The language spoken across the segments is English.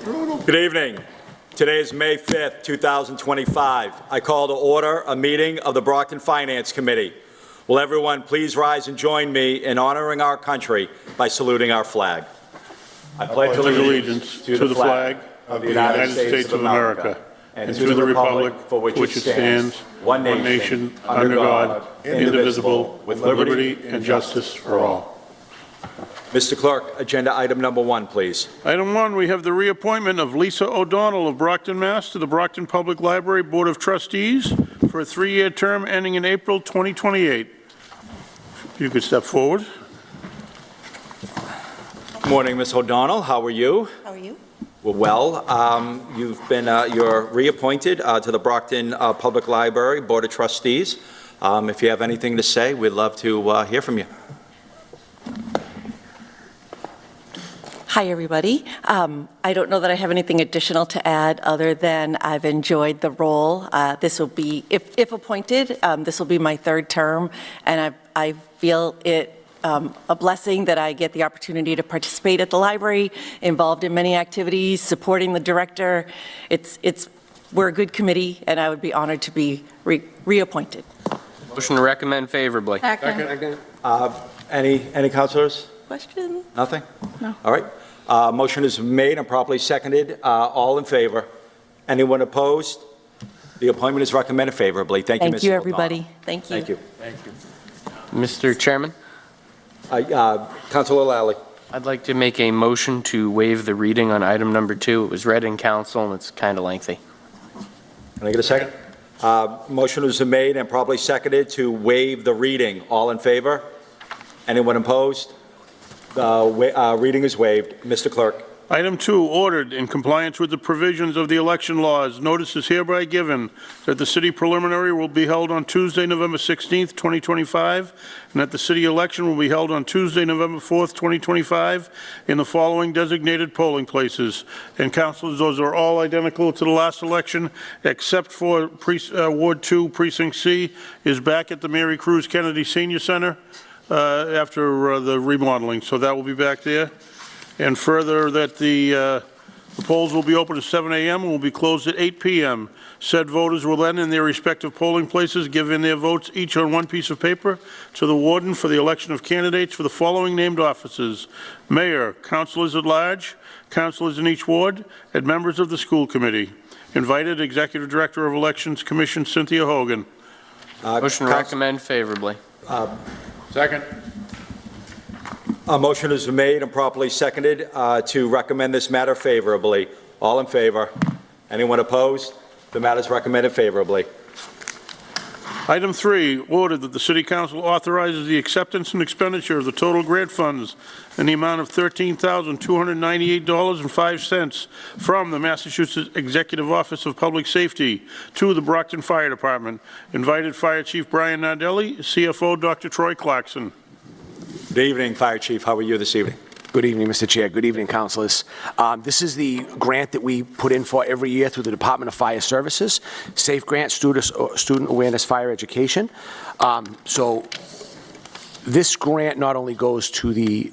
Good evening. Today is May 5th, 2025. I call to order a meeting of the Brockton Finance Committee. Will everyone please rise and join me in honoring our country by saluting our flag? I pledge allegiance to the flag of the United States of America and to the republic for which it stands, one nation, under God, indivisible, with liberty and justice for all. Mr. Clerk, agenda item number 1, please. Item 1, we have the reappointment of Lisa O'Donnell of Brockton, Mass. to the Brockton Public Library Board of Trustees for a 3-year term ending in April 2028. If you could step forward. Good morning, Ms. O'Donnell. How are you? How are you? Well, you're reappointed to the Brockton Public Library Board of Trustees. If you have anything to say, we'd love to hear from you. Hi, everybody. I don't know that I have anything additional to add other than I've enjoyed the role. This will be, if appointed, this will be my 3rd term, and I feel it a blessing that I get the opportunity to participate at the library, involved in many activities, supporting the director. We're a good committee, and I would be honored to be reappointed. Motion to recommend favorably. Second. Any councilors? Question? Nothing? No. All right. Motion is made and properly seconded. All in favor? Anyone opposed? The appointment is recommended favorably. Thank you, Ms. Thank you, O'Donnell. everybody. Thank you. Thank you. Thank you. Mr. Chairman, Councilor Lally. I'd like to make a motion to waive the reading on item number 2. It was read in council and it's kind of lengthy. Can I get a second? Motion is made and properly seconded to waive the reading. All in favor? Anyone opposed? The reading is waived. Mr. Clerk. Item 2, ordered in compliance with the provisions of the election laws. Notice is hereby given that the city preliminary will be held on Tuesday, November 16th, 2025, and that the city election will be held on Tuesday, November 4th, 2025, in the following designated polling places. And councilors, those are all identical to the last election, except for Ward 2, Precinct C, is back at the Mary Cruz Kennedy Senior Center after the remodeling. So that will be back there. And further, that the polls will be open at 7 a.m. and will be closed at 8 p.m. Said voters will then, in their respective polling places, give in their votes each on one piece of paper to the warden for the election of candidates for the following named offices: mayor, councilors at large, councilors in each ward, and members of the school committee. Invited, Executive Director of Elections Commission, Cynthia Hogan. Motion to recommend favorably. Second. A motion is made and properly seconded to recommend this matter favorably. All in favor? Anyone opposed? The matter is recommended favorably. Item 3, ordered that the City Council authorizes the acceptance and expenditure of the total grant funds in the amount of $13,298.05 from the Massachusetts Executive Office of Public Safety to the Brockton Fire Department. Invited Fire Chief Brian Nardelli, CFO Dr. Troy Clarkson. Good evening, Fire Chief. How are you this evening? Good evening, Mr. Chair. Good evening, councilors. This is the grant that we put in for every year through the Department of Fire Services, SAFE Grant, Student Awareness Fire Education. So this grant not only goes to the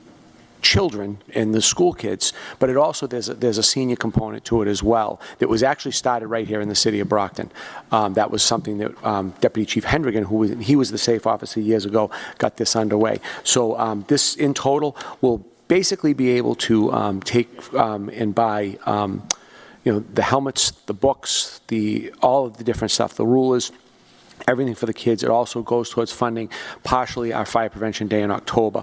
children and the school kids, but it also there's a senior component to it as well that was actually started right here in the city of Brockton. That was something that Deputy Chief Hendrigan, he was the SAFE officer years ago, got this underway. So this in total will basically be able to take and buy the helmets, the books, all of the different stuff, the rulers, everything for the kids. It also goes towards funding partially our Fire Prevention Day in October.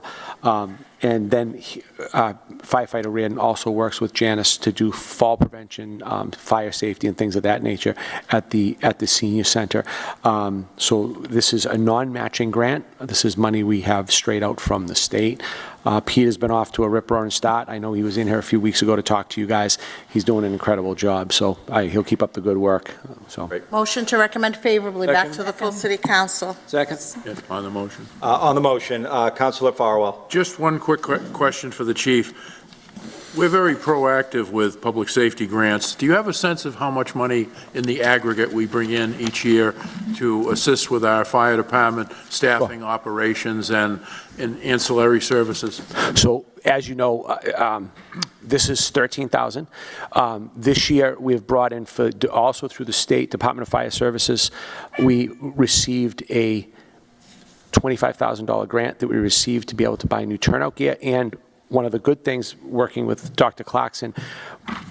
And then Firefighter Reardon also works with Janice to do fall prevention, fire safety, and things of that nature at the senior center. So this is a non-matching grant. This is money we have straight out from the state. Peter's been off to a rip-roaring start. I know he was in here a few weeks ago to talk to you guys. He's doing an incredible job, so he'll keep up the good work. So. Motion to recommend favorably back to the full City Council. Second. Yes, on the motion. On the motion, Councilor Farwell. Just one quick question for the chief. We're very proactive with public safety grants. Do you have a sense of how much money in the aggregate we bring in each year to assist with our fire department staffing, operations, and ancillary services? So as you know, this is $13,000. This year, we have brought in, also through the State Department of Fire Services, we received a $25,000 grant that we received to be able to buy new turnout gear. And one of the good things, working with Dr. Clarkson,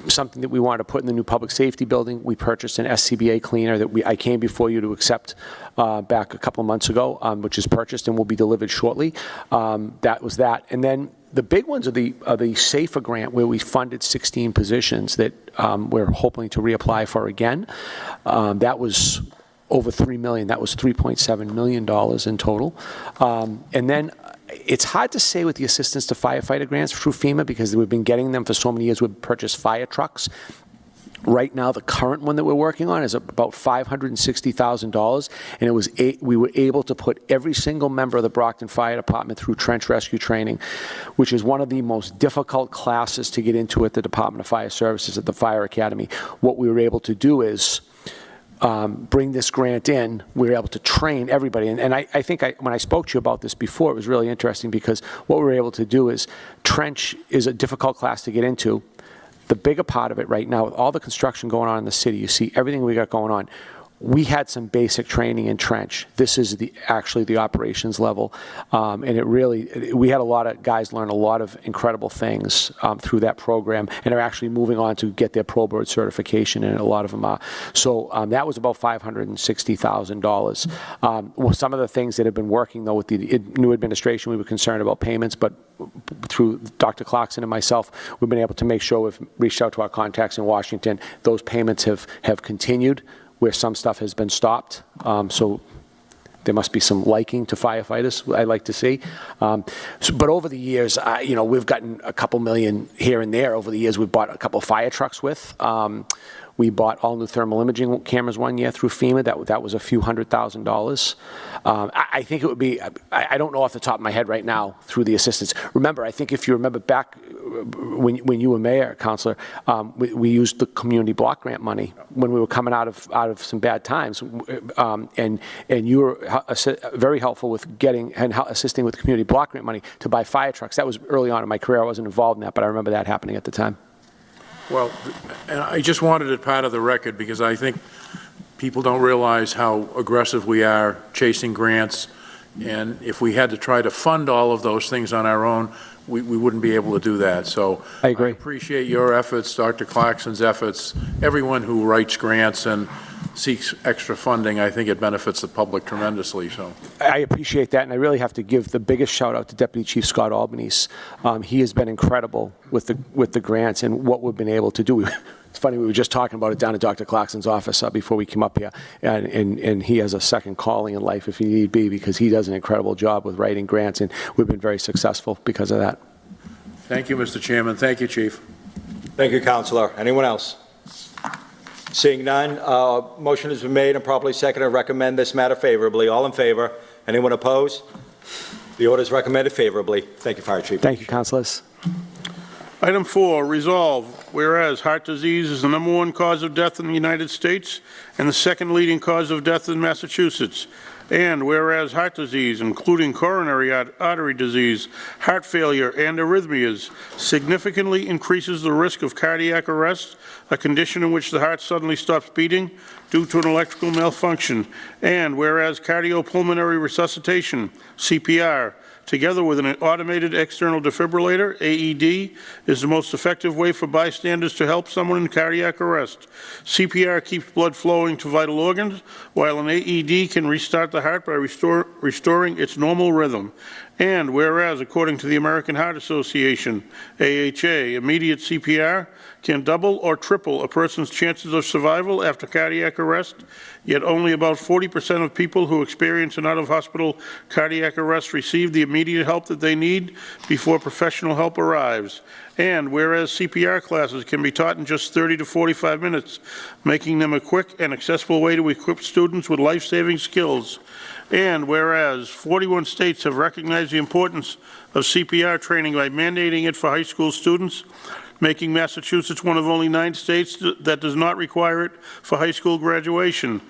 something that we wanted to put in the new public safety building, we purchased an SCBA cleaner that I came before you to accept back a couple of months ago, which is purchased and will be delivered shortly. That was that. And then the big ones are the SAFER grant, where we funded 16 positions that we're hoping to reapply for again. That was over $3 million. That was $3.7 million in total. And then it's hard to say with the assistance to firefighter grants through FEMA, because we've been getting them for so many years. We've purchased fire trucks. Right now, the current one that we're working on is about $560,000, and we were able to put every single member of the Brockton Fire Department through trench rescue training, which is one of the most difficult classes to get into at the Department of Fire Services at the Fire Academy. What we were able to do is bring this grant in. We were able to train everybody. And I think when I spoke to you about this before, it was really interesting, because what we were able to do is, trench is a difficult class to get into. The bigger part of it right now, with all the construction going on in the city, you see everything we got going on. We had some basic training in trench. This is actually the operations level, and we had a lot of guys learn a lot of incredible things through that program, and are actually moving on to get their Pro Board certification, and a lot of them are. So that was about $560,000. Well, some of the things that have been working, though, with the new administration, we were concerned about payments, but through Dr. Clarkson and myself, we've been able to make sure we've reached out to our contacts in Washington. Those payments have continued, where some stuff has been stopped. So there must be some liking to firefighters, I'd like to see. But over the years, we've gotten a couple million here and there. Over the years, we've bought a couple fire trucks with. We bought all new thermal imaging cameras one year through FEMA. That was a few $100,000. I think it would be, I don't know off the top of my head right now, through the assistance. Remember, I think if you remember back when you were mayor, Councilor, we used the community block grant money when we were coming out of some bad times. And you were very helpful with getting and assisting with community block grant money to buy fire trucks. That was early on in my career. I wasn't involved in that, but I remember that happening at the time. Well, and I just wanted it part of the record, because I think people don't realize how aggressive we are chasing grants, and if we had to try to fund all of those things on our own, we wouldn't be able to do that. So I agree. I appreciate your efforts, Dr. Clarkson's efforts, everyone who writes grants and seeks extra funding. I think it benefits the public tremendously. So I appreciate that, and I really have to give the biggest shout out to Deputy Chief Scott Albanese. He has been incredible with the grants and what we've been able to do. It's funny, we were just talking about it down at Dr. Clarkson's office before we came up here, and he has a second calling in life if he need be, because he does an incredible job with writing grants, and we've been very successful because of that. thank you, Mr. Chairman. Thank you, Chief. Thank you, Councilor. Anyone else? Seeing none, motion has been made and properly seconded to recommend this matter favorably. All in favor? Anyone opposed? The order is recommended favorably. Thank you, Fire Chief. Thank you, Councilors. Item 4, resolve, whereas heart disease is the #1 cause of death in the United States and the second leading cause of death in Massachusetts, and whereas heart disease, including coronary artery disease, heart failure, and arrhythmias, significantly increases the risk of cardiac arrest, a condition in which the heart suddenly stops beating due to an electrical malfunction, and whereas cardiopulmonary resuscitation, CPR, together with an automated external defibrillator, AED, is the most effective way for bystanders to help someone in cardiac arrest. CPR keeps blood flowing to vital organs, while an AED can restart the heart by restoring its normal rhythm. And whereas, according to the American Heart Association, AHA, immediate CPR can double or triple a person's chances of survival after cardiac arrest, yet only about 40% of people who experience an out-of-hospital cardiac arrest receive the immediate help that they need before professional help arrives. And whereas CPR classes can be taught in just 30 to 45 minutes, making them a quick and accessible way to equip students with life-saving skills. And whereas 41 states have recognized the importance of CPR training by mandating it for high school students, making Massachusetts one of only 9 states that does not require it for high school graduation.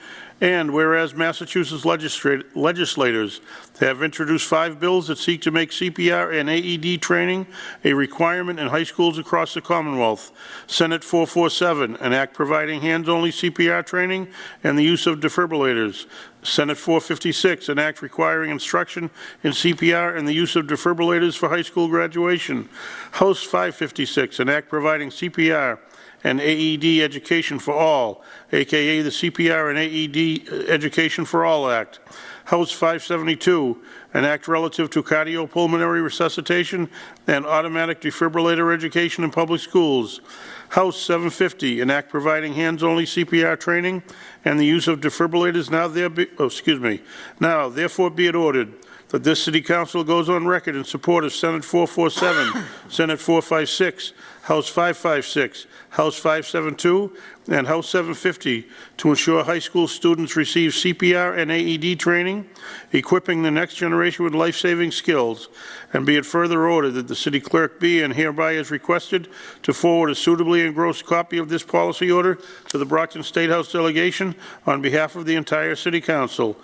And whereas Massachusetts legislators have introduced 5 bills that seek to make CPR and AED training a requirement in high schools across the Commonwealth. Senate 447, an act providing hands-only CPR training and the use of defibrillators. Senate 456, an act requiring instruction in CPR and the use of defibrillators for high school graduation. House 556, an act providing CPR and AED education for all, AKA the CPR and AED Education for All Act. House 572, an act relative to cardiopulmonary resuscitation and automatic defibrillator education in public schools. House 750, an act providing hands-only CPR training and the use of defibrillators. Now therefore be it ordered that this City Council goes on record in support of Senate 447, Senate 456, House 556, House 572, and House 750 to ensure high school students receive CPR and AED training, equipping the next generation with life-saving skills. And be it further ordered that the city clerk be and hereby is requested to forward a suitably engrossed copy of this policy order to the Brockton State House delegation on behalf of the entire City Council.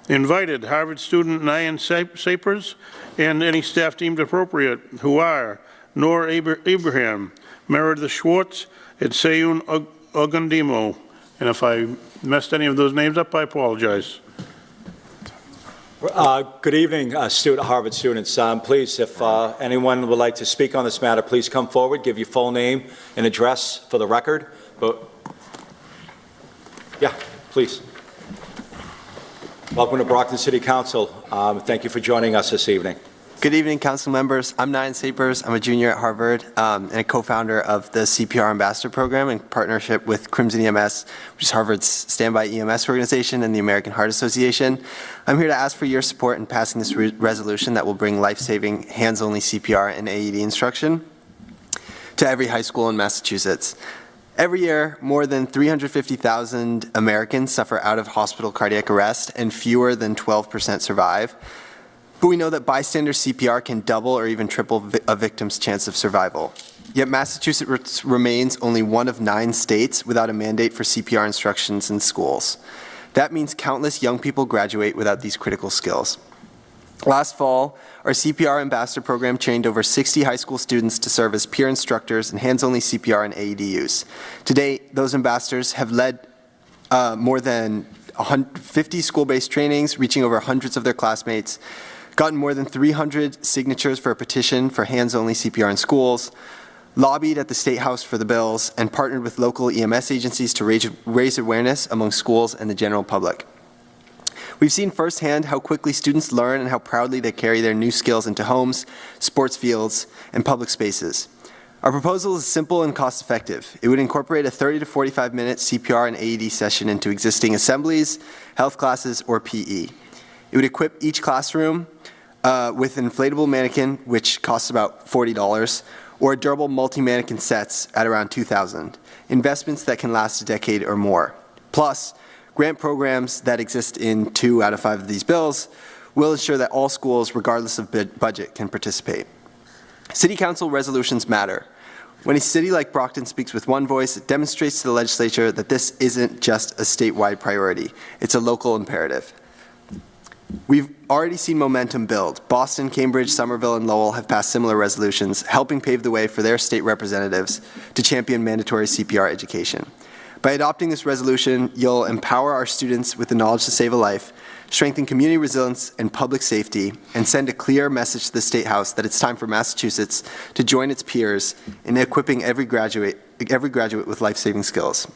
Invited, Harvard student Nyan Sapers and any staff deemed appropriate, who are Noor Abraham, Meredith Schwartz, and Seyun Ogundimo. And if I messed any of those names up, I apologize. Good evening, Harvard students. Please, if anyone would like to speak on this matter, please come forward, give your full name and address for the record. Yeah, please. Welcome to Brockton City Council. Thank you for joining us this evening. Good evening, council members. I'm Nyan Sapers. I'm a junior at Harvard and a co-founder of the CPR Ambassador Program in partnership with Crimson EMS, which is Harvard's standby EMS organization, and the American Heart Association. I'm here to ask for your support in passing this resolution that will bring life-saving, hands-only CPR and AED instruction to every high school in Massachusetts. Every year, more than 350,000 Americans suffer out-of-hospital cardiac arrest, and fewer than 12% survive. But we know that bystander CPR can double or even triple a victim's chance of survival. Yet Massachusetts remains only one of 9 states without a mandate for CPR instructions in schools. That means countless young people graduate without these critical skills. Last fall, our CPR Ambassador Program trained over 60 high school students to serve as peer instructors in hands-only CPR and AED use. To date, those ambassadors have led more than 50 school-based trainings, reaching over hundreds of their classmates, gotten more than 300 signatures for a petition for hands-only CPR in schools, lobbied at the State House for the bills, and partnered with local EMS agencies to raise awareness among schools and the general public. We've seen firsthand how quickly students learn and how proudly they carry their new skills into homes, sports fields, and public spaces. Our proposal is simple and cost-effective. It would incorporate a 30 to 45-minute CPR and AED session into existing assemblies, health classes, or PE. It would equip each classroom with an inflatable mannequin, which costs about $40, or durable multi-mannequin sets at around $2,000, investments that can last a decade or more. Plus, grant programs that exist in 2 out of 5 of these bills will ensure that all schools, regardless of budget, can participate. City Council resolutions matter. When a city like Brockton speaks with one voice, it demonstrates to the legislature that this isn't just a statewide priority, it's a local imperative. We've already seen momentum build. Boston, Cambridge, Somerville, and Lowell have passed similar resolutions, helping pave the way for their state representatives to champion mandatory CPR education. By adopting this resolution, you'll empower our students with the knowledge to save a life, strengthen community resilience and public safety, and send a clear message to the State House that it's time for Massachusetts to join its peers in equipping every graduate with life-saving skills.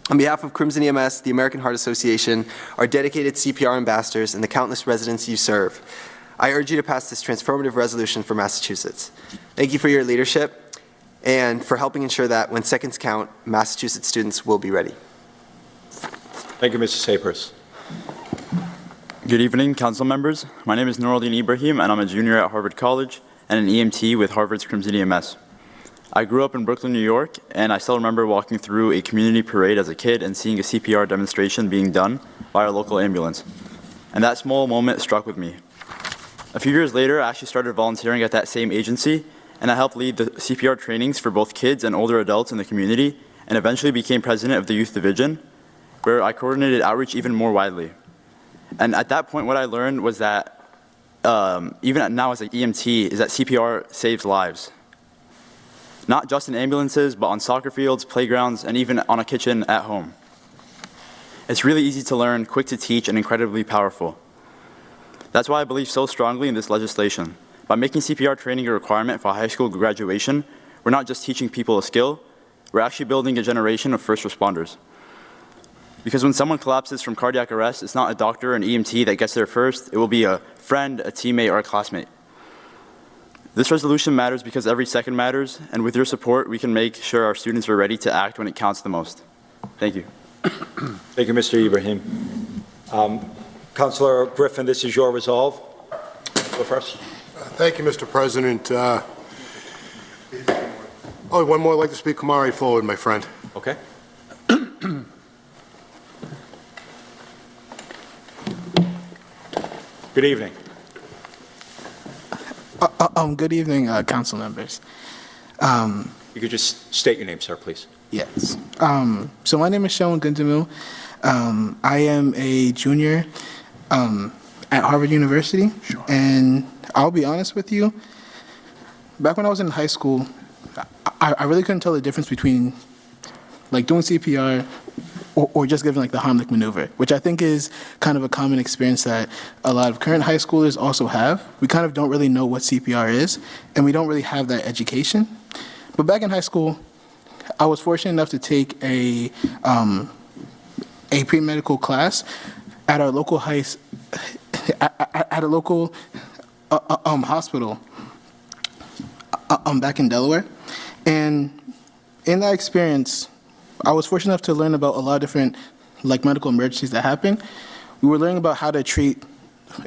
On behalf of Crimson EMS, the American Heart Association, our dedicated CPR ambassadors, and the countless residents you serve, I urge you to pass this transformative resolution for Massachusetts. Thank you for your leadership and for helping ensure that when seconds count, Massachusetts students will be ready. Thank you, Mr. Sapers. Good evening, council members. My name is Nooraldeen Ibrahim, and I'm a junior at Harvard College and an EMT with Harvard's Crimson EMS. I grew up in Brooklyn, New York, and I still remember walking through a community parade as a kid and seeing a CPR demonstration being done by our local ambulance. And that small moment struck with me. A few years later, I actually started volunteering at that same agency, and I helped lead the CPR trainings for both kids and older adults in the community, and eventually became president of the youth division. where I coordinated outreach even more widely. And at that point, what I learned was that, even now as an EMT, is that CPR saves lives. Not just in ambulances, but on soccer fields, playgrounds, and even on a kitchen at home. It's really easy to learn, quick to teach, and incredibly powerful. That's why I believe so strongly in this legislation. By making CPR training a requirement for high school graduation, we're not just teaching people a skill, we're actually building a generation of first responders. Because when someone collapses from cardiac arrest, it's not a doctor or an EMT that gets there first, it will be a friend, a teammate, or a classmate. This resolution matters because every second matters, and with your support, we can make sure our students are ready to act when it counts the most. Thank you. Thank you, Mr. Ibrahim. Councilor Griffin, this is your resolve. Go first. Thank you, Mr. President. One more. I'd like to speak. Come right forward, my friend. Okay. Good evening. Good evening, council members. You could just state your name, sir, please. Yes. So my name is Sean Gundamu. I am a junior at Harvard University. Sure. And I'll be honest with you, back when I was in high school, I really couldn't tell the difference between like doing CPR or just giving like the Heimlich maneuver, which I think is kind of a common experience that a lot of current high schoolers also have. We kind of don't really know what CPR is, and we don't really have that education. But back in high school, I was fortunate enough to take a pre-medical class at our local at a local hospital back in Delaware. And in that experience, I was fortunate enough to learn about a lot of different like medical emergencies that happen. We were learning about how to treat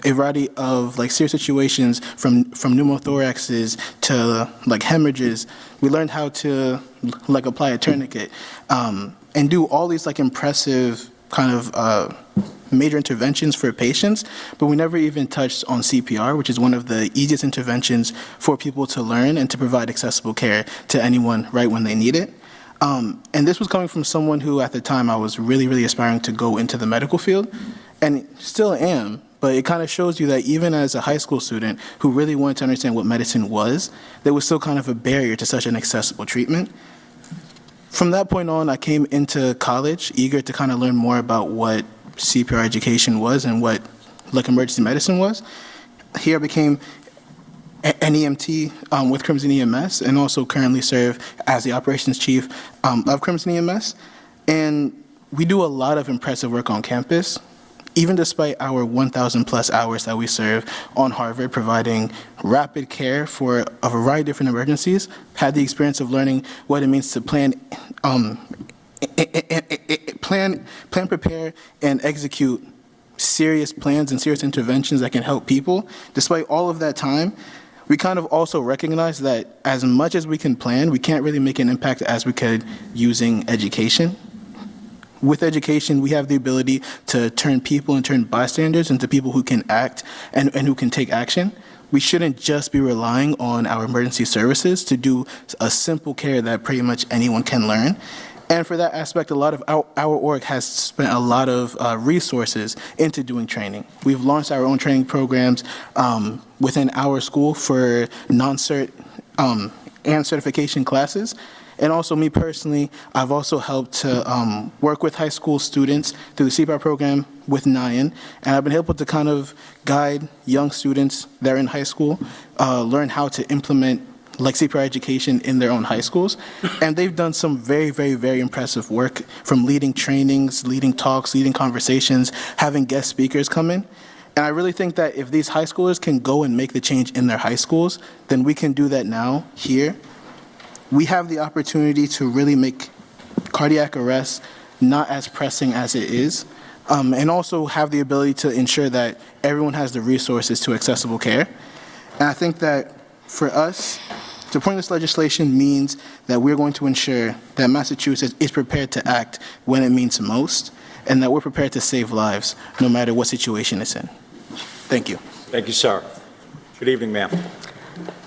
a variety of like serious situations from pneumothoraxes to like hemorrhages. We learned how to like apply a tourniquet and do all these like impressive kind of major interventions for patients, but we never even touched on CPR, which is one of the easiest interventions for people to learn and to provide accessible care to anyone right when they need it. And this was coming from someone who, at the time, I was really, really aspiring to go into the medical field, and still am, but it kind of shows you that even as a high school student who really wanted to understand what medicine was, there was still kind of a barrier to such an accessible treatment. From that point on, I came into college eager to kind of learn more about what CPR education was and what like emergency medicine was. Here I became an EMT with Crimson EMS, and also currently serve as the operations chief of Crimson EMS. And we do a lot of impressive work on campus, even despite our 1,000 plus hours that we serve on Harvard, providing rapid care for a variety of different emergencies. Had the experience of learning what it means to plan, prepare, and execute serious plans and serious interventions that can help people. Despite all of that time, we kind of also recognize that as much as we can plan, we can't really make an impact as we could using education. With education, we have the ability to turn people and turn bystanders into people who can act and who can take action. We shouldn't just be relying on our emergency services to do a simple care that pretty much anyone can learn. And for that aspect, a lot of our org has spent a lot of resources into doing training. We've launched our own training programs within our school for non-cert and certification classes. And also me personally, I've also helped to work with high school students through the CPR program with NIAN, and I've been able to kind of guide young students that are in high school, learn how to implement like CPR education in their own high schools. And they've done some very, very, very impressive work, from leading trainings, leading talks, leading conversations, having guest speakers come in. And I really think that if these high schoolers can go and make the change in their high schools, then we can do that now here. We have the opportunity to really make cardiac arrest not as pressing as it is, and also have the ability to ensure that everyone has the resources to accessible care. And I think that for us, supporting this legislation means that we're going to ensure that Massachusetts is prepared to act when it means most, and that we're prepared to save lives no matter what situation it's in. Thank you. Thank you, sir. Good evening, ma'am.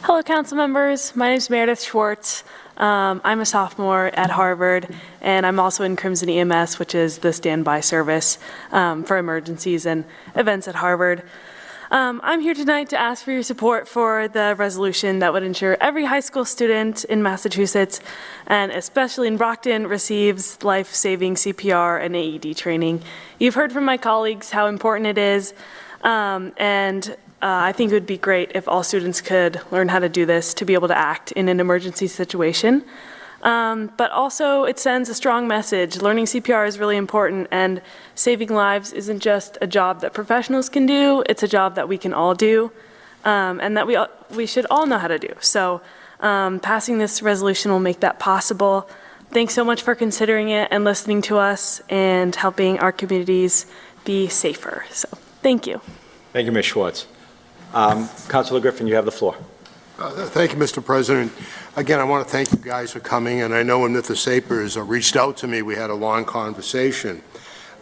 Hello, council members. My name is Meredith Schwartz. I'm a sophomore at Harvard, and I'm also in Crimson EMS, which is the standby service for emergencies and events at Harvard. I'm here tonight to ask for your support for the resolution that would ensure every high school student in Massachusetts, and especially in Brockton, receives life-saving CPR and AED training. You've heard from my colleagues how important it is, and I think it would be great if all students could learn how to do this to be able to act in an emergency situation. But also it sends a strong message. Learning CPR is really important, and saving lives isn't just a job that professionals can do, it's a job that we can all do, and that we should all know how to do. So passing this resolution will make that possible. Thanks so much for considering it and listening to us and helping our communities be safer. So thank you. Thank you, Ms. Schwartz. Councilor Griffin, you have the floor. Thank you, Mr. President. Again, I want to thank you guys for coming, and I know when Mr. Sapers reached out to me, we had a long conversation.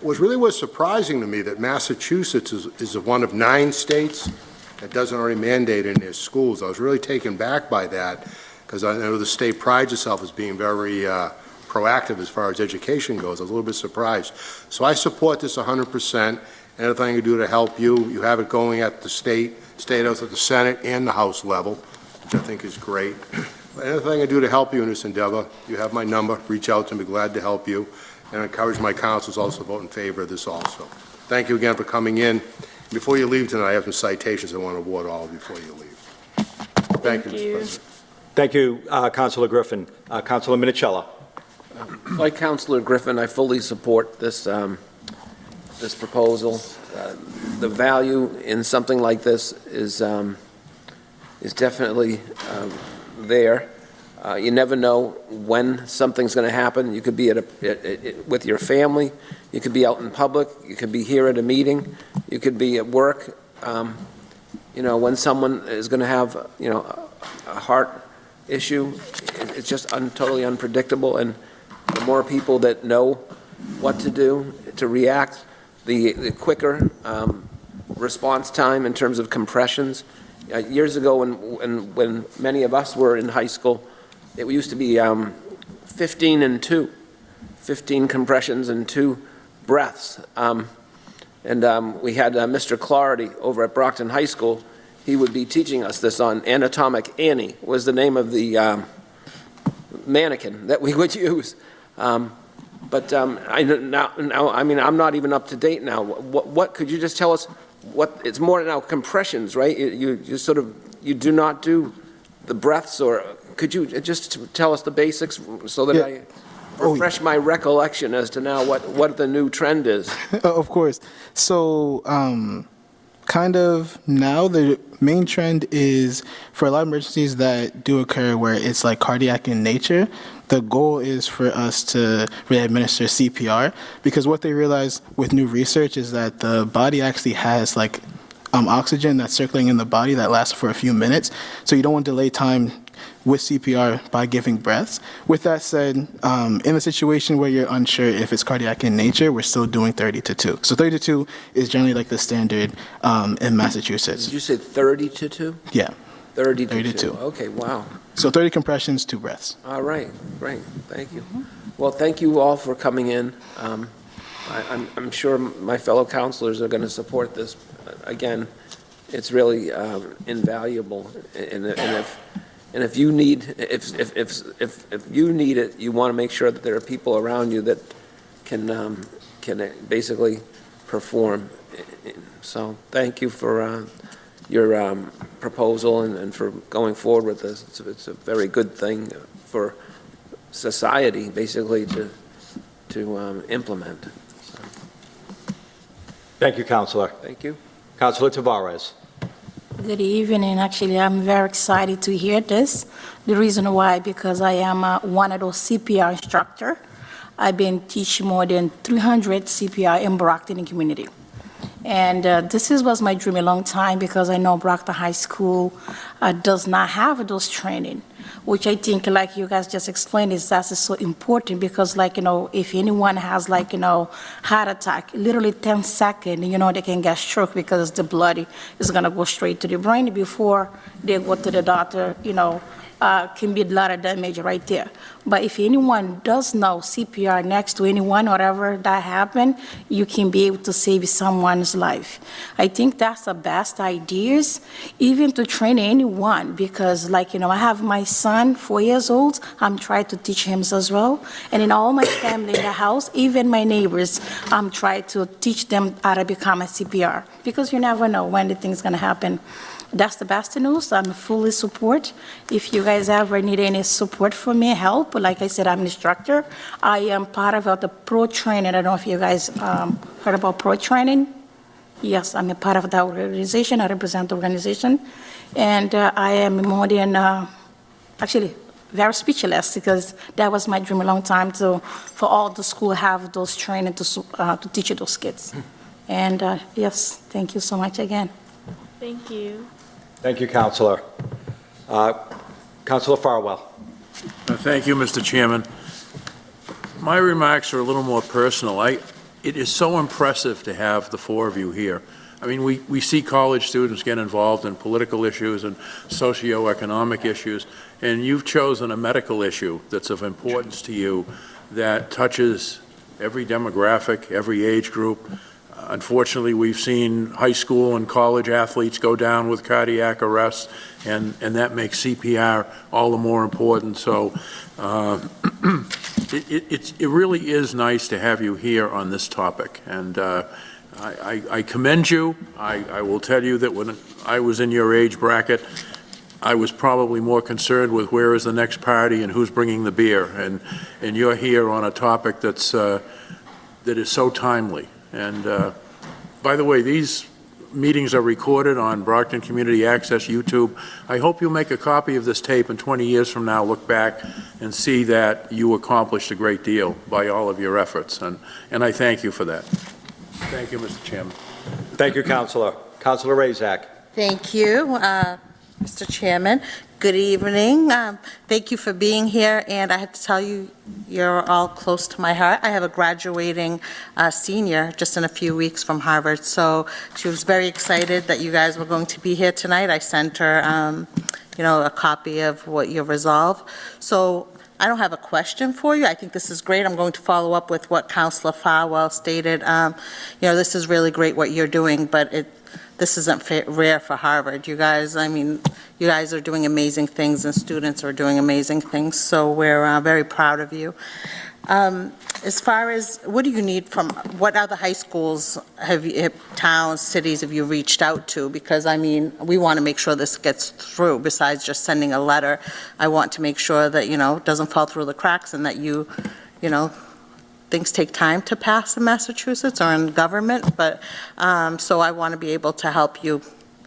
What really was surprising to me that Massachusetts is one of 9 states that doesn't already mandate in their schools. I was really taken back by that, because I know the state prides itself as being very proactive as far as education goes. I was a little bit surprised. So I support this 100%. Anything I can do to help you, you have it going at the state house, at the Senate, and the House level, which I think is great. Anything I can do to help you in this endeavor, you have my number. Reach out to me. Glad to help you. And I encourage my councils also to vote in favor of this also. Thank you again for coming in. Before you leave tonight, I have some citations I want to award all of you before you leave. Thank you, Mr. President. Thank you, Councilor Griffin. Councilor Minichiello. Like Councilor Griffin, I fully support this this proposal. The value in something like this is definitely there. You never know when something's going to happen. You could be with your family. You could be out in public. You could be here at a meeting. You could be at work. When someone is going to have, a heart issue, it's just totally unpredictable. And the more people that know what to do to react, the quicker response time in terms of compressions. Years ago, when many of us were in high school, it used to be 15 and 2, 15 compressions and 2 breaths. We had Mr. Clarity over at Brockton High School. He would be teaching us this on Anatomic Annie, was the name of the mannequin that we would use. But I'm not even up to date now. What could you just tell us? What it's more now compressions, right? You do not do the breaths, or could you just tell us the basics so that I refresh my recollection as to now what the new trend is? Of course. So, kind of now the main trend is for a lot of emergencies that do occur where it's like cardiac in nature. The goal is for us to really administer CPR, because what they realize with new research is that the body actually has oxygen that's circulating in the body that lasts for a few minutes. So you don't want to delay time with CPR by giving breaths. With that said, in a situation where you're unsure if it's cardiac in nature, we're still doing 30 to 2. So 30 to 2 is generally like the standard in Massachusetts. Did you say 30 to 2? Yeah. 30 to 2. Okay, wow. So 30 compressions, 2 breaths. All right, great. Thank you. Well, thank you all for coming in. I'm sure my fellow councilors are going to support this. Again, it's really invaluable. And if you need it, you want to make sure that there are people around you that can basically perform. So thank you for your proposal and for going forward with this. It's a very good thing for society, basically, to implement. So. Thank you, Councilor. Thank you. Councilor Tavares. Good evening. Actually, I'm very excited to hear this. The reason why, because I am one of those CPR instructor. I've been teaching more than 300 CPR in Brockton community. And this was my dream a long time, because I know Brockton High School does not have those training, which I think, like you guys just explained, that's so important, because, if anyone has, heart attack, literally 10 seconds, they can get stroke, because the blood is going to go straight to the brain before they go to the doctor, can be a lot of damage right there. But if anyone does know CPR next to anyone, whatever that happened, you can be able to save someone's life. I think that's the best ideas, even to train anyone, because like, I have my son, 4 years old, I'm trying to teach him as well. And in all my family in the house, even my neighbors, I'm trying to teach them how to become a CPR, because you never know when the thing's gonna happen. That's the best news. I'm fully support. If you guys ever need any support from me, help, like I said, I'm an instructor. I am part of the pro training. I don't know if you guys heard about pro training. Yes, I'm a part of that organization. I represent the organization. And I am more than, actually, very speechless, because that was my dream a long time, for all the school have those training to teach those kids. And yes, thank you so much again. Thank you. Thank you, Counselor. Counselor Farwell. Thank you, Mr. Chairman. My remarks are a little more personal. It is so impressive to have the four of you here. I mean, we see college students get involved in political issues and socioeconomic issues, and you've chosen a medical issue that's of importance to you that touches every demographic, every age group. Unfortunately, we've seen high school and college athletes go down with cardiac arrest, and that makes CPR all the more important. So it really is nice to have you here on this topic. And I commend you. I will tell you that when I was in your age bracket, I was probably more concerned with where is the next party and who's bringing the beer. And you're here on a topic that is so timely. And by the way, these meetings are recorded on Brockton Community Access YouTube. I hope you'll make a copy of this tape and 20 years from now look back and see that you accomplished a great deal by all of your efforts. And I thank you for that. Thank you, Mr. Chairman. Thank you, Counselor. Counselor Razak. Thank you, Mr. Chairman. Good evening. Thank you for being here, and I have to tell you, you're all close to my heart. I have a graduating senior just in a few weeks from Harvard, so she was very excited that you guys were going to be here tonight. I sent her, a copy of what you resolve. So I don't have a question for you. I think this is great. I'm going to follow up with what Councilor Farwell stated. This is really great what you're doing, but this isn't rare for Harvard. You guys are doing amazing things, and students are doing amazing things, so we're very proud of you. As far as, what do you need from, what other high schools towns, cities have you reached out to? Because, we want to make sure this gets through, besides just sending a letter. I want to make sure that, it doesn't fall through the cracks, and that things take time to pass in Massachusetts or in government, but so I want to be able to help you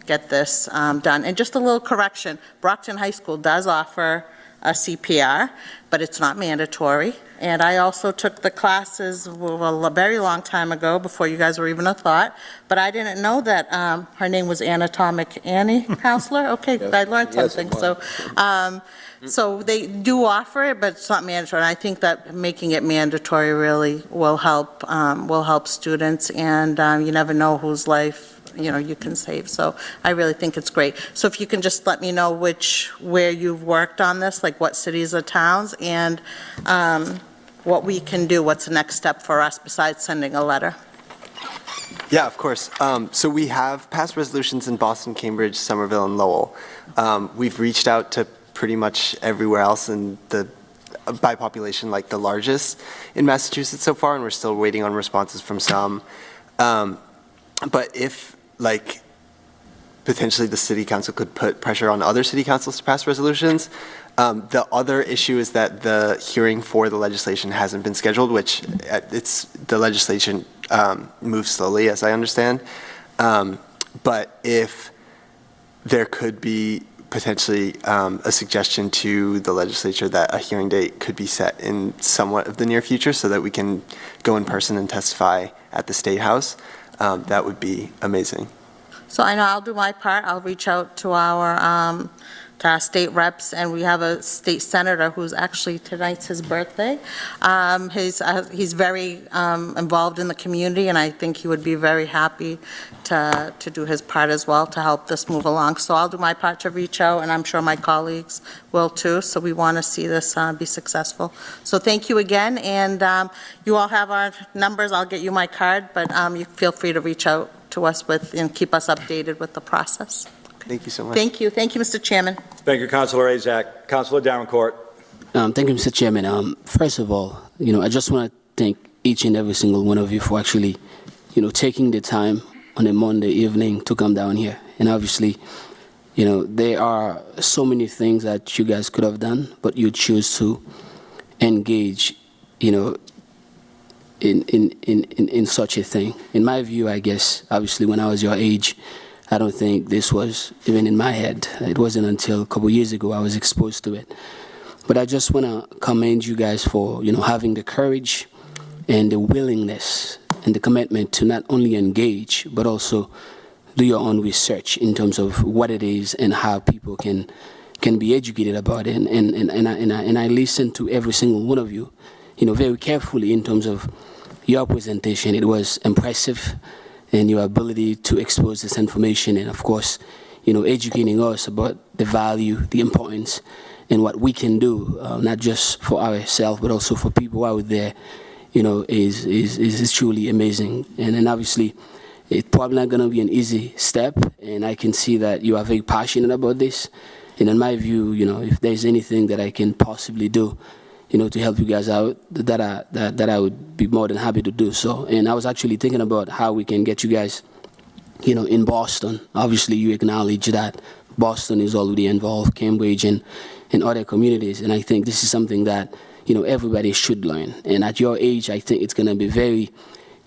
get this done. And just a little correction, Brockton High School does offer a CPR, but it's not mandatory. And I also took the classes a very long time ago, before you guys were even a thought, but I didn't know that her name was Anatomic Annie, Counselor? Okay, Yes. I learned Yes, something. it was. So they do offer it, but it's not mandatory. And I think that making it mandatory really will help students, and you never know whose life you can save. So I really think it's great. So if you can just let me know where you've worked on this, like what cities or towns, and what we can do, what's the next step for us besides sending a letter? Yeah, of course. So we have passed resolutions in Boston, Cambridge, Somerville, and Lowell. We've reached out to pretty much everywhere else in by population, like the largest in Massachusetts so far, and we're still waiting on responses from some. But if, potentially the city council could put pressure on other city councils to pass resolutions. The other issue is that the hearing for the legislation hasn't been scheduled, which the legislation moves slowly, as I understand. But if there could be potentially a suggestion to the legislature that a hearing date could be set in somewhat of the near future so that we can go in person and testify at the State House, that would be amazing. So I know I'll do my part. I'll reach out to our state reps, and we have a state senator who's actually, tonight's his birthday. He's very involved in the community, and I think he would be very happy to do his part as well to help this move along. So I'll do my part to reach out, and I'm sure my colleagues will too. So we want to see this be successful. So thank you again, and you all have our numbers. I'll get you my card, but you feel free to reach out to us with and keep us updated with the process. Thank you so much. Thank you. Thank you, Mr. Chairman. Thank you, Councilor Azak. Councilor Davenport. Thank you, Mr. Chairman. First of all, I just want to thank each and every single one of you for actually, taking the time on a Monday evening to come down here. And obviously, there are so many things that you guys could have done, but you choose to engage, in such a thing. In my view, I guess, obviously, when I was your age, I don't think this was even in my head. It wasn't until a couple years ago I was exposed to it. But I just want to commend you guys for, having the courage and the willingness and the commitment to not only engage, but also do your own research in terms of what it is and how people can be educated about it. And I listened to every single one of you, very carefully in terms of your presentation. It was impressive, and your ability to expose this information, and of course, educating us about the value, the importance, and what we can do, not just for ourselves, but also for people out there, is truly amazing. And then obviously, it's probably not going to be an easy step, and I can see that you are very passionate about this. And in my view, if there's anything that I can possibly do, to help you guys out, that I would be more than happy to do so. And I was actually thinking about how we can get you guys, in Boston. Obviously, you acknowledge that Boston is already involved, Cambridge and other communities. And I think this is something that, everybody should learn. And at your age, I think it's going to be very,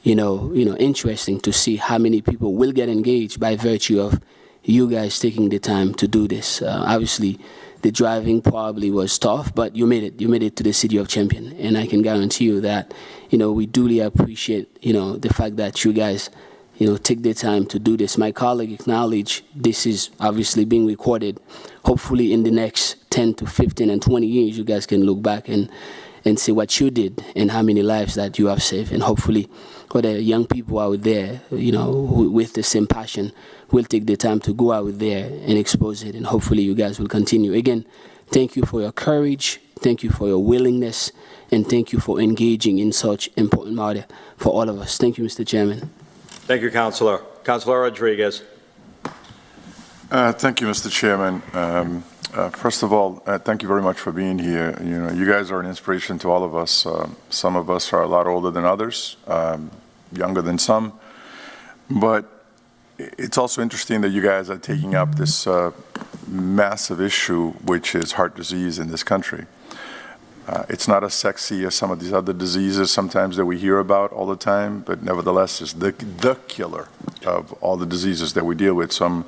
interesting to see how many people will get engaged by virtue of you guys taking the time to do this. Obviously, the driving probably was tough, but you made it. You made it to the city of Champion. And I can guarantee you that, we duly appreciate, the fact that you guys, take the time to do this. My colleague acknowledged this is obviously being recorded. Hopefully in the next 10 to 15 and 20 years, you guys can look back and see what you did and how many lives that you have saved. And hopefully other young people out there, with the same passion, will take the time to go out there and expose it. And hopefully you guys will continue. Again, thank you for your courage. Thank you for your willingness. And thank you for engaging in such important matter for all of us. Thank you, Mr. Chairman. Thank you, Councilor. Councilor Rodriguez. Thank you, Mr. Chairman. First of all, thank you very much for being here. You guys are an inspiration to all of us. Some of us are a lot older than others, younger than some. But it's also interesting that you guys are taking up this massive issue, which is heart disease in this country. It's not as sexy as some of these other diseases sometimes that we hear about all the time, but nevertheless, it's the killer of all the diseases that we deal with. So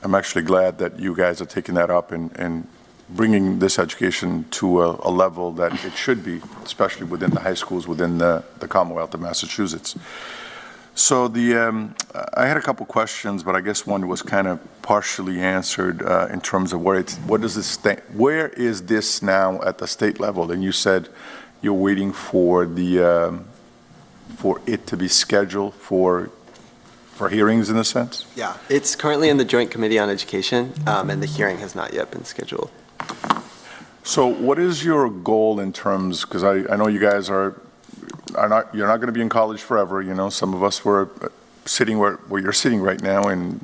I'm actually glad that you guys are taking that up and bringing this education to a level that it should be, especially within the high schools within the Commonwealth of Massachusetts. So I had a couple questions, but I guess one was kind of partially answered in terms of where is this now at the state level? And you said you're waiting for it to be scheduled for hearings in a sense? Yeah, it's currently in the Joint Committee on Education, and the hearing has not yet been scheduled. So what is your goal in terms, because I know you guys you're not going to be in college forever, some of us were sitting where you're sitting right now, and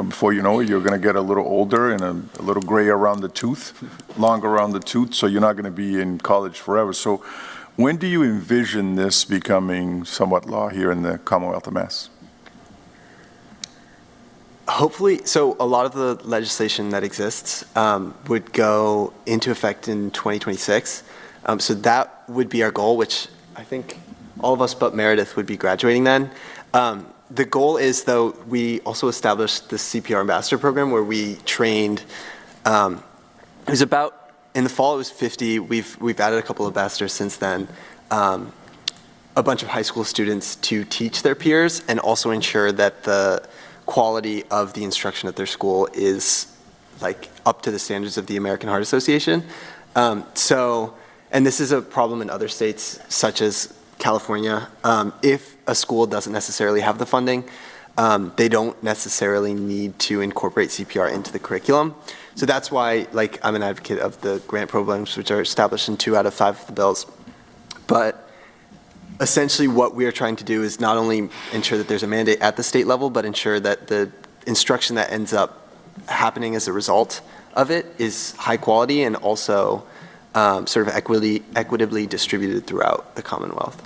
before you know it, you're going to get a little older and a little gray around the tooth, longer around the tooth, so you're not going to be in college forever. So when do you envision this becoming somewhat law here in the Commonwealth of Mass? Hopefully, so a lot of the legislation that exists would go into effect in 2026. So that would be our goal, which I think all of us but Meredith would be graduating then. The goal is, though, we also established the CPR Ambassador Program where we trained, it was about, in the fall it was 50, we've added a couple of ambassadors since then, a bunch of high school students to teach their peers and also ensure that the quality of the instruction at their school is up to the standards of the American Heart Association. And this is a problem in other states, such as California. If a school doesn't necessarily have the funding, they don't necessarily need to incorporate CPR into the curriculum. So that's why, like, I'm an advocate of the grant programs, which are established in 2 out of 5 of the bills. But essentially what we are trying to do is not only ensure that there's a mandate at the state level, but ensure that the instruction that ends up happening as a result of it is high quality and also sort of equitably distributed throughout the Commonwealth.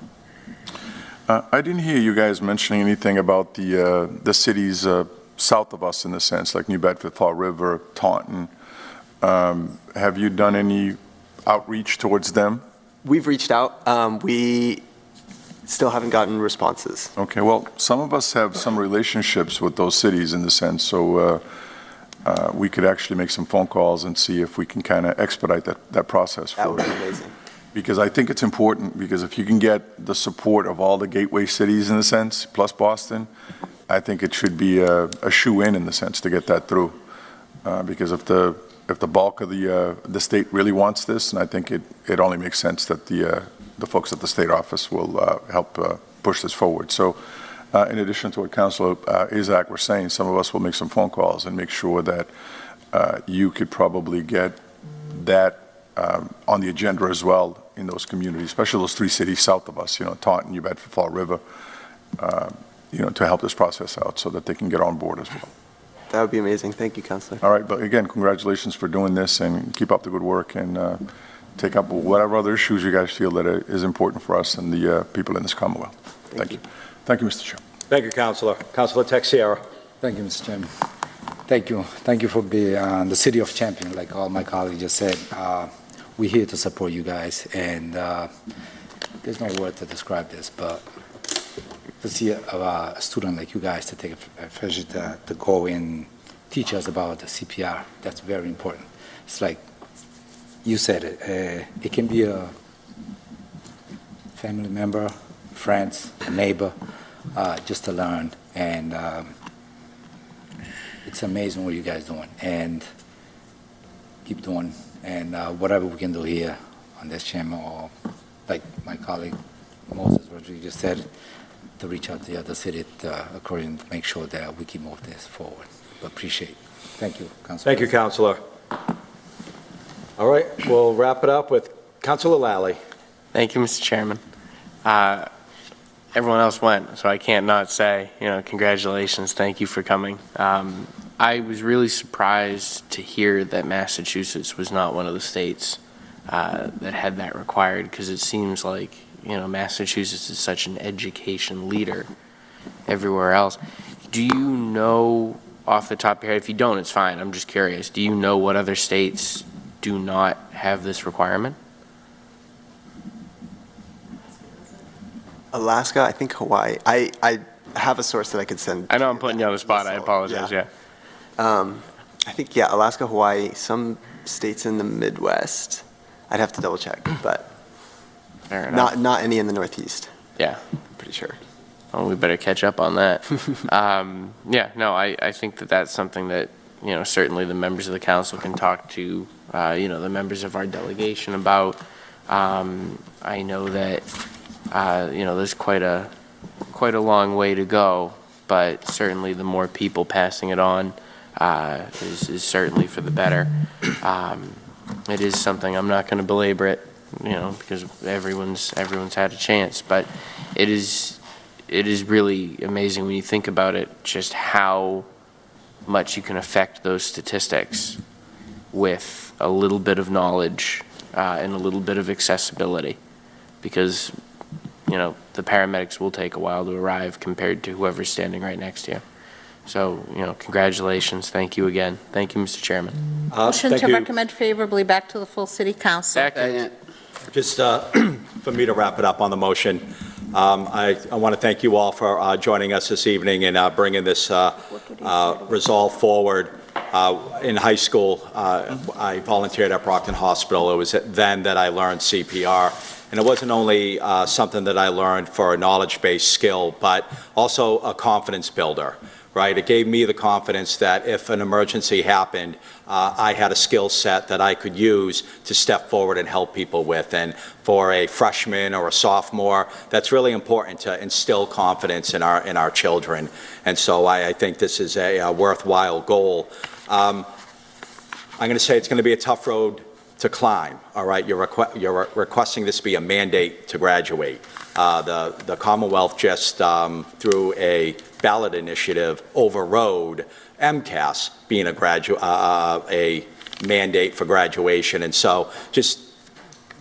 I didn't hear you guys mentioning anything about the cities south of us in the sense, like New Bedford, Fall River, Taunton. Have you done any outreach towards them? We've reached out. We still haven't gotten responses. Okay, well, some of us have some relationships with those cities in the sense, so we could actually make some phone calls and see if we can kind of expedite that process for you. That would be amazing. Because I think it's important, because if you can get the support of all the gateway cities in a sense, plus Boston, I think it should be a shoe-in the sense to get that through. Because if the bulk of the state really wants this, and I think it only makes sense that the folks at the state office will help push this forward. So in addition to what Councilor Isaac was saying, some of us will make some phone calls and make sure that you could probably get that on the agenda as well in those communities, especially those 3 cities south of us, Taunton, New Bedford, Fall River, to help this process out so that they can get on board as well. That would be amazing. Thank you, Councilor. All right, but again, congratulations for doing this and keep up the good work and take up whatever other issues you guys feel that is important for us and the people in this Commonwealth. Thank you. Thank you, Mr. Chair. Thank you, Councilor. Councilor Texiera. Thank you, Mr. Chairman. Thank you. Thank you for being the city of champion, like all my colleagues just said. We're here to support you guys, and there's no word to describe this, but to see a student like you guys to take a pleasure to go and teach us about the CPR, that's very important. It's like you said it. It can be a family member, friends, a neighbor, just to learn, and it's amazing what you guys doing, and keep doing, and whatever we can do here on this channel, or like my colleague Moses Rodriguez said, to reach out to the other city according to make sure that we can move this forward. But appreciate it. Thank you, Councilor. Thank you, Councilor. All right, we'll wrap it up with Councilor Lally. Thank you, Mr. Chairman. Everyone else went, so I can't not say, congratulations, thank you for coming. I was really surprised to hear that Massachusetts was not one of the states that had that required, because it seems like, Massachusetts is such an education leader everywhere else. Do you know off the top of your head, if you don't, it's fine, I'm just curious, do you know what other states do not have this requirement? Alaska, I think Hawaii. I have a source that I could send. I know I'm putting you on the spot, I apologize, yeah. I think, Alaska, Hawaii, some states in the Midwest. I'd have to double check, but fair enough. Not any in the Northeast. Yeah. Pretty sure. Oh, we better catch up on that. Yeah, no, I think that that's something that, certainly the members of the council can talk to, the members of our delegation about. I know that, there's quite a long way to go, but certainly the more people passing it on is certainly for the better. It is something, I'm not going to belabor it, because everyone's had a chance, but it is really amazing when you think about it, just how much you can affect those statistics with a little bit of knowledge and a little bit of accessibility, because the paramedics will take a while to arrive compared to whoever's standing right next to you. So, congratulations. Thank you again. Thank you, Mr. Chairman. Motion to recommend favorably back to the full city council. Just for me to wrap it up on the motion, I want to thank you all for joining us this evening and bringing this resolve forward. In high school, I volunteered at Brockton Hospital. It was then that I learned CPR. And it wasn't only something that I learned for a knowledge-based skill, but also a confidence builder. right? It gave me the confidence that if an emergency happened, I had a skill set that I could use to step forward and help people with. And for a freshman or a sophomore, that's really important to instill confidence in our children. And so I think this is a worthwhile goal. I'm going to say it's going to be a tough road to climb, all right? You're requesting this be a mandate to graduate. The Commonwealth just, through a ballot initiative, overrode MCAS being a mandate for graduation. And so just,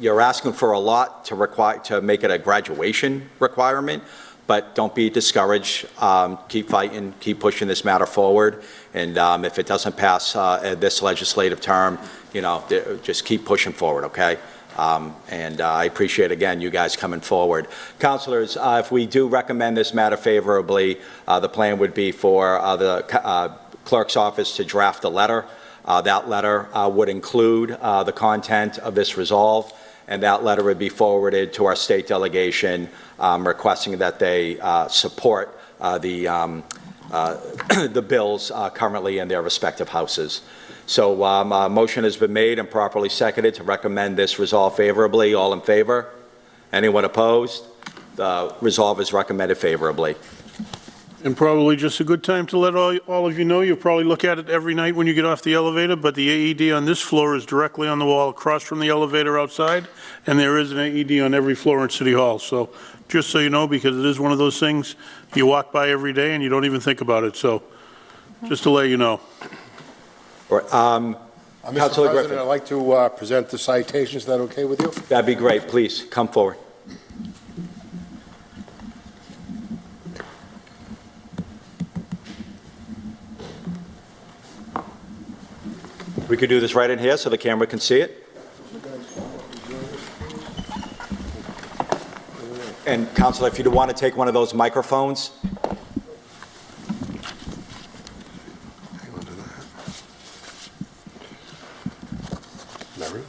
you're asking for a lot to make it a graduation requirement, but don't be discouraged. Keep fighting, keep pushing this matter forward. And if it doesn't pass this legislative term, just keep pushing forward, okay? And I appreciate, again, you guys coming forward. Councilors, if we do recommend this matter favorably, the plan would be for the clerk's office to draft a letter. That letter would include the content of this resolve, and that letter would be forwarded to our state delegation requesting that they support the bills currently in their respective houses. So a motion has been made and properly seconded to recommend this resolve favorably. All in favor? Anyone opposed? The resolve is recommended favorably. And probably just a good time to let all of you know, you probably look at it every night when you get off the elevator, but the AED on this floor is directly on the wall across from the elevator outside, and there is an AED on every floor in City Hall. So just so you know, because it is one of those things you walk by every day and you don't even think about it. So just to let you know. Mr. Councilor President, Griffin. I'd like to present the citations. Is that okay with you? That'd be great. Please come forward. We could do this right in here so the camera can see it. And Councilor, if you'd want to take one of those microphones. Mary?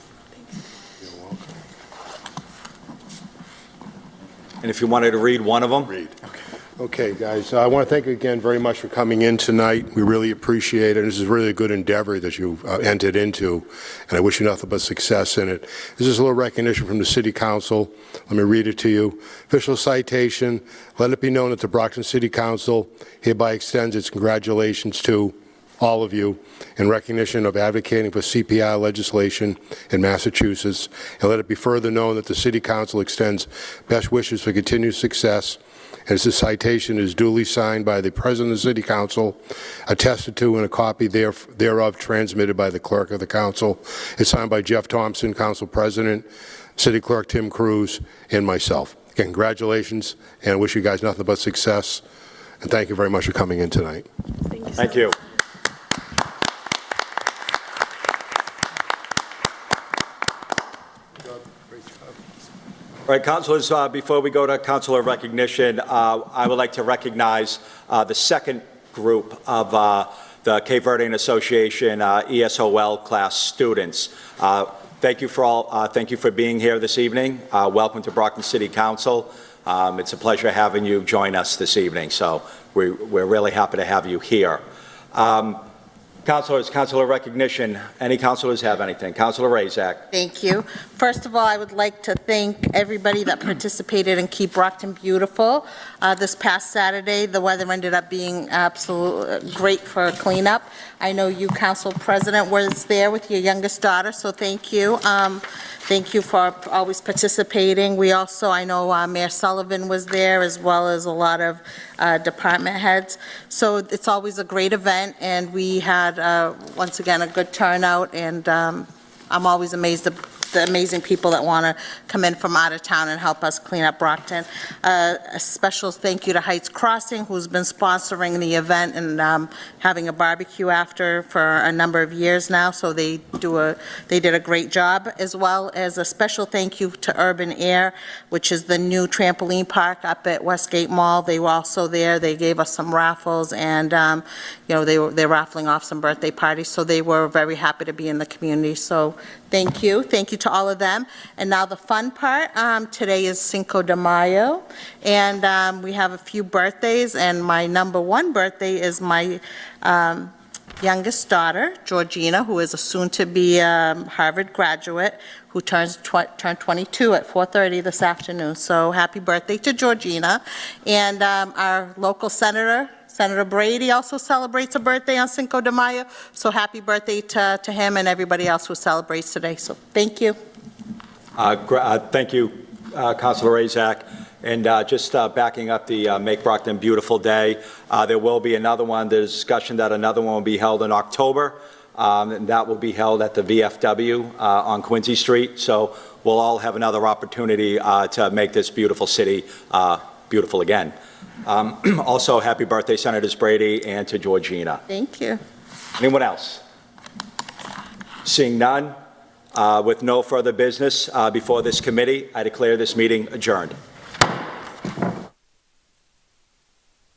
You're welcome. And if you wanted to read one of them. Read. Okay, guys, I want to thank you again very much for coming in tonight. We really appreciate it. This is really a good endeavor that you entered into, and I wish you nothing but success in it. This is a little recognition from the City Council. Let me read it to you. Official citation, let it be known that the Brockton City Council hereby extends its congratulations to all of you in recognition of advocating for CPI legislation in Massachusetts, and let it be further known that the City Council extends best wishes for continued success. As the citation is duly signed by the President of the City Council, attested to, and a copy thereof transmitted by the Clerk of the Council. It's signed by Jeff Thompson, Council President, City Clerk Tim Cruz, and myself. Again, congratulations, and I wish you guys nothing but success. And thank you very much for coming in tonight. Thank you. All right, councilors, before we go to councilor recognition, I would like to recognize the second group of the Cape Verdean Association ESOL class students. Thank you for being here this evening. Welcome to Brockton City Council. It's a pleasure having you join us this evening, so we're really happy to have you here. Councilors, councilor recognition. Any councilors have anything? Councilor Razak. Thank you. First of all, I would like to thank everybody that participated in Keep Brockton Beautiful. This past Saturday, the weather ended up being absolutely great for a cleanup. I know you, Council President, was there with your youngest daughter, so thank you. Thank you for always participating. We also, I know Mayor Sullivan was there, as well as a lot of department heads. So it's always a great event, and we had, once again, a good turnout, and I'm always amazed at the amazing people that want to come in from out of town and help us clean up Brockton. A special thank you to Heights Crossing, who's been sponsoring the event and having a barbecue after for a number of years now, so they did a great job, as well as a special thank you to Urban Air, which is the new trampoline park up at Westgate Mall. They were also there. They gave us some raffles, and they're raffling off some birthday parties, so they were very happy to be in the community. So Thank you. Thank you to all of them. And now the fun part. Today is Cinco de Mayo, and we have a few birthdays, and my number one birthday is my youngest daughter, Georgina, who is a soon-to-be Harvard graduate, who turned 22 at 4:30 this afternoon. So happy birthday to Georgina. And our local senator, Senator Brady, also celebrates a birthday on Cinco de Mayo. So happy birthday to him and everybody else who celebrates today. So thank you. Thank you, Councilor Razak. And just backing up the Make Brockton Beautiful Day, there will be another one. There's discussion that another one will be held in October, and that will be held at the VFW on Quincy Street. So we'll all have another opportunity to make this beautiful city beautiful again. Also, happy birthday, Senators Brady and to Georgina. Thank you. Anyone else? Seeing none, with no further business before this committee, I declare this meeting adjourned.